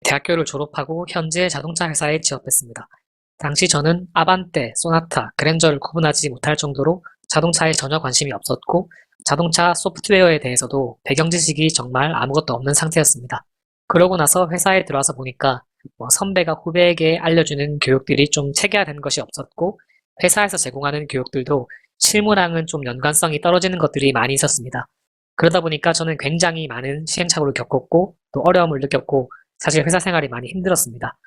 대학교를 졸업하고 현재 자동차 회사에 취업했습니다. 당시 저는 아반떼, 소나타, 그랜저를 구분하지 못할 정도로 자동차에 전혀 관심이 없었고 자동차 소프트웨어에 대해서도 배경 지식이 정말 아무것도 없는 상태였습니다. 그러고 나서 회사에 들어와서 보니까 선배가 후배에게 알려주는 교육들이 좀 체계화된 것이 없었고 회사에서 제공하는 교육들도 실무랑은 좀 연관성이 떨어지는 것들이 많이 있었습니다. 그러다 보니까 저는 굉장히 많은 시행착오를 겪었고 또 어려움을 느꼈고 사실 회사 생활이 많이 힘들었습니다.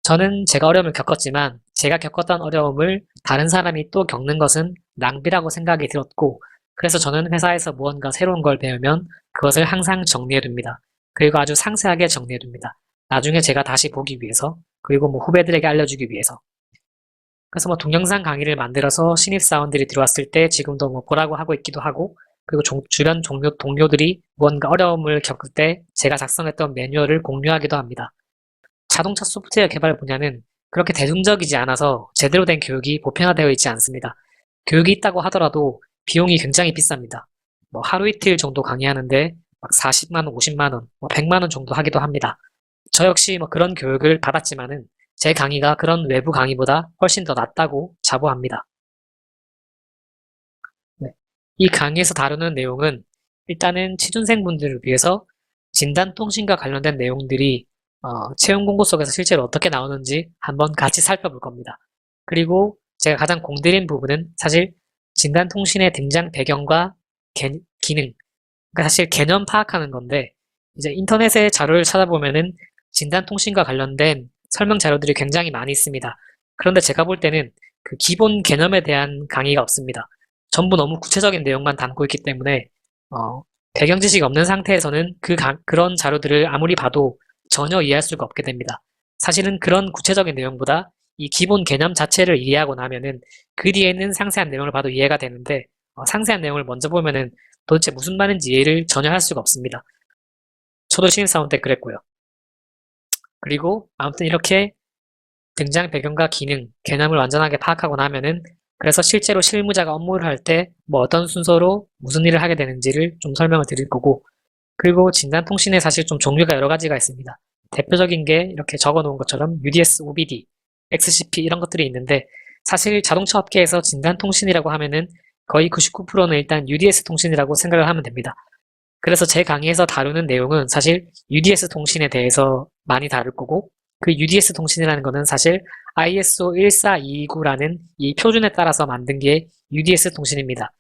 저는 제가 어려움을 겪었지만 제가 겪었던 어려움을 다른 사람이 또 겪는 것은 낭비라고 생각이 들었고 그래서 저는 회사에서 무언가 새로운 걸 배우면 그것을 항상 정리해둡니다. 그리고 아주 상세하게 정리해둡니다. 나중에 제가 다시 보기 위해서 그리고 후배들에게 알려주기 위해서 그래서 동영상 강의를 만들어서 신입사원들이 들어왔을 때 지금도 보라고 하고 있기도 하고 그리고 주변 동료들이 무언가 어려움을 겪을 때 제가 작성했던 매뉴얼을 공유하기도 합니다. 자동차 소프트웨어 개발 분야는 그렇게 대중적이지 않아서 제대로 된 교육이 보편화되어 있지 않습니다. 교육이 있다고 하더라도 비용이 굉장히 비쌉니다. 하루 이틀 정도 강의하는데 40만 원, 50만 원, 100만 원 정도 하기도 합니다. 저 역시 그런 교육을 받았지만은 제 강의가 그런 외부 강의보다 훨씬 더 낫다고 자부합니다. 네. 이 강의에서 다루는 내용은 일단은 취준생분들을 위해서 진단통신과 관련된 내용들이 채용 공고 속에서 실제로 어떻게 나오는지 한번 같이 살펴볼 겁니다. 그리고 제가 가장 공들인 부분은 사실 진단통신의 등장 배경과 기능, 그러니까 사실 개념 파악하는 건데 이제 인터넷에 자료를 찾아보면은 진단통신과 관련된 설명 자료들이 굉장히 많이 있습니다. 그런데 제가 볼 때는 그 기본 개념에 대한 강의가 없습니다. 전부 너무 구체적인 내용만 담고 있기 때문에 배경 지식이 없는 상태에서는 그런 자료들을 아무리 봐도 전혀 이해할 수가 없게 됩니다. 사실은 그런 구체적인 내용보다 이 기본 개념 자체를 이해하고 나면은 그 뒤에 있는 상세한 내용을 봐도 이해가 되는데 상세한 내용을 먼저 보면은 도대체 무슨 말인지 이해를 전혀 할 수가 없습니다. 저도 신입사원 때 그랬고요. 그리고 아무튼 이렇게 등장 배경과 기능, 개념을 완전하게 파악하고 나면은 그래서 실제로 실무자가 업무를 할 때 어떤 순서로 무슨 일을 하게 되는지를 좀 설명을 드릴 거고 그리고 진단통신에 사실 좀 종류가 여러 가지가 있습니다. 대표적인 게 이렇게 적어 놓은 것처럼 UDS, OBD, XCP 이런 것들이 있는데 사실 자동차 업계에서 진단통신이라고 하면은 거의 99%는 일단 UDS 통신이라고 생각을 하면 됩니다. 그래서 제 강의에서 다루는 내용은 사실 UDS 통신에 대해서 많이 다룰 거고 그 UDS 통신이라는 거는 사실 ISO 14229라는 이 표준에 따라서 만든 게 UDS 통신입니다.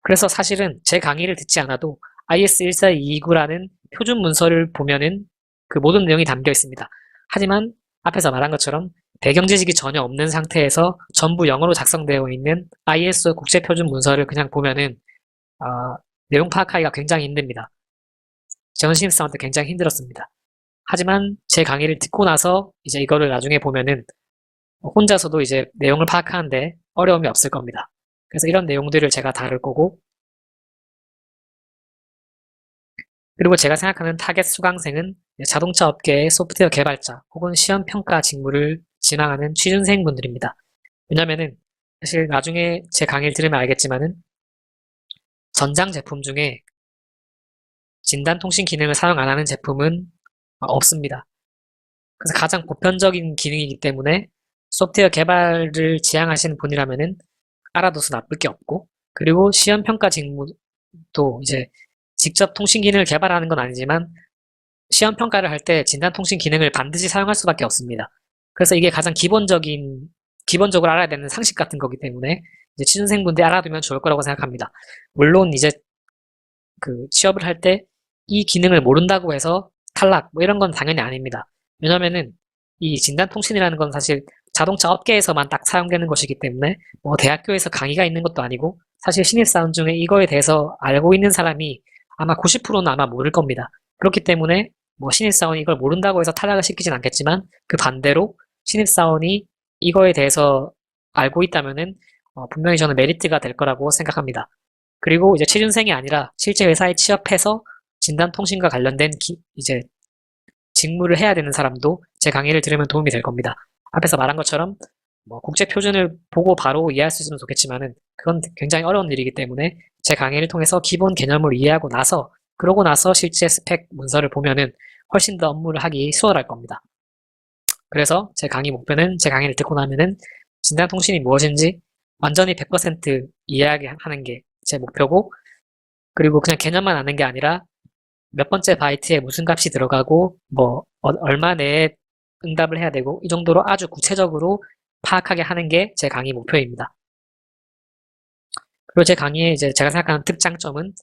그래서 사실은 제 강의를 듣지 않아도 IS 14229라는 표준 문서를 보면은 그 모든 내용이 담겨 있습니다. 하지만 앞에서 말한 것처럼 배경 지식이 전혀 없는 상태에서 전부 영어로 작성되어 있는 ISO 국제 표준 문서를 그냥 보면은 내용 파악하기가 굉장히 힘듭니다. 저는 신입사원 때 굉장히 힘들었습니다. 하지만 제 강의를 듣고 나서 이제 이거를 나중에 보면은 혼자서도 이제 내용을 파악하는데 어려움이 없을 겁니다. 그래서 이런 내용들을 제가 다룰 거고 그리고 제가 생각하는 타겟 수강생은 자동차 업계의 소프트웨어 개발자 혹은 시험 평가 직무를 지망하는 취준생분들입니다. 왜냐면은 사실 나중에 제 강의를 들으면 알겠지만은 전장 제품 중에 진단통신 기능을 사용 안 하는 제품은 없습니다. 그래서 가장 보편적인 기능이기 때문에 소프트웨어 개발을 지향하시는 분이라면은 알아둬서 나쁠 게 없고 그리고 시험 평가 직무도 이제 직접 통신 기능을 개발하는 건 아니지만 시험 평가를 할 때 진단 통신 기능을 반드시 사용할 수밖에 없습니다. 그래서 이게 가장 기본적으로 알아야 되는 상식 같은 거기 때문에 이제 취준생분들이 알아두면 좋을 거라고 생각합니다. 물론 이제 그 취업을 할 때 이 기능을 모른다고 해서 탈락 이런 건 당연히 아닙니다. 왜냐면은 이 진단 통신이라는 건 사실 자동차 업계에서만 딱 사용되는 것이기 때문에 대학교에서 강의가 있는 것도 아니고 사실 신입사원 중에 이거에 대해서 알고 있는 사람이 아마 90%는 아마 모를 겁니다. 그렇기 때문에 신입사원이 이걸 모른다고 해서 탈락을 시키진 않겠지만 그 반대로 신입사원이 이거에 대해서 알고 있다면은 분명히 저는 메리트가 될 거라고 생각합니다. 그리고 이제 취준생이 아니라 실제 회사에 취업해서 진단통신과 관련된 이제 직무를 해야 되는 사람도 제 강의를 들으면 도움이 될 겁니다. 앞에서 말한 것처럼 국제 표준을 보고 바로 이해할 수 있으면 좋겠지만은 그건 굉장히 어려운 일이기 때문에 제 강의를 통해서 기본 개념을 이해하고 나서 그러고 나서 실제 스펙 문서를 보면은 훨씬 더 업무를 하기 수월할 겁니다. 그래서 제 강의 목표는 제 강의를 듣고 나면은 진단통신이 무엇인지 완전히 100% 이해하는 게 제 목표고, 그리고 그냥 개념만 아는 게 아니라 몇 번째 바이트에 무슨 값이 들어가고 뭐 얼마 내에 응답을 해야 되고 이 정도로 아주 구체적으로 파악하게 하는 게 제 강의 목표입니다. 그리고 제 강의의 이제 제가 생각하는 특장점은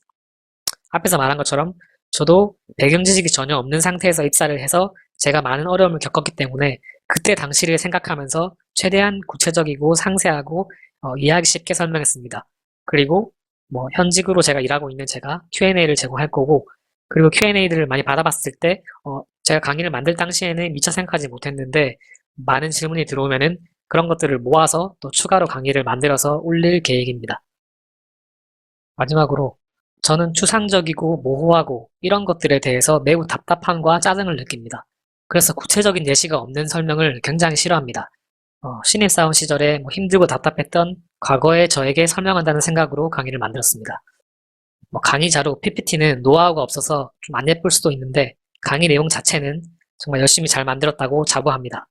앞에서 말한 것처럼 저도 배경 지식이 전혀 없는 상태에서 입사를 해서 제가 많은 어려움을 겪었기 때문에 그때 당시를 생각하면서 최대한 구체적이고 상세하고 이해하기 쉽게 설명했습니다. 그리고 뭐 현직으로 제가 일하고 있는 제가 Q&A를 제공할 거고, 그리고 Q&A들을 많이 받아봤을 때 제가 강의를 만들 당시에는 미처 생각하지 못했는데 많은 질문이 들어오면은 그런 것들을 모아서 또 추가로 강의를 만들어서 올릴 계획입니다. 마지막으로 저는 추상적이고 모호하고 이런 것들에 대해서 매우 답답함과 짜증을 느낍니다. 그래서 구체적인 예시가 없는 설명을 굉장히 싫어합니다. 신입사원 시절에 뭐 힘들고 답답했던 과거의 저에게 설명한다는 생각으로 강의를 만들었습니다. 강의 자료 PPT는 노하우가 없어서 좀 안 예쁠 수도 있는데 강의 내용 자체는 정말 열심히 잘 만들었다고 자부합니다.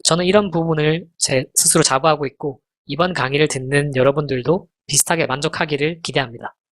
저는 이런 부분을 제 스스로 자부하고 있고 이번 강의를 듣는 여러분들도 비슷하게 만족하기를 기대합니다.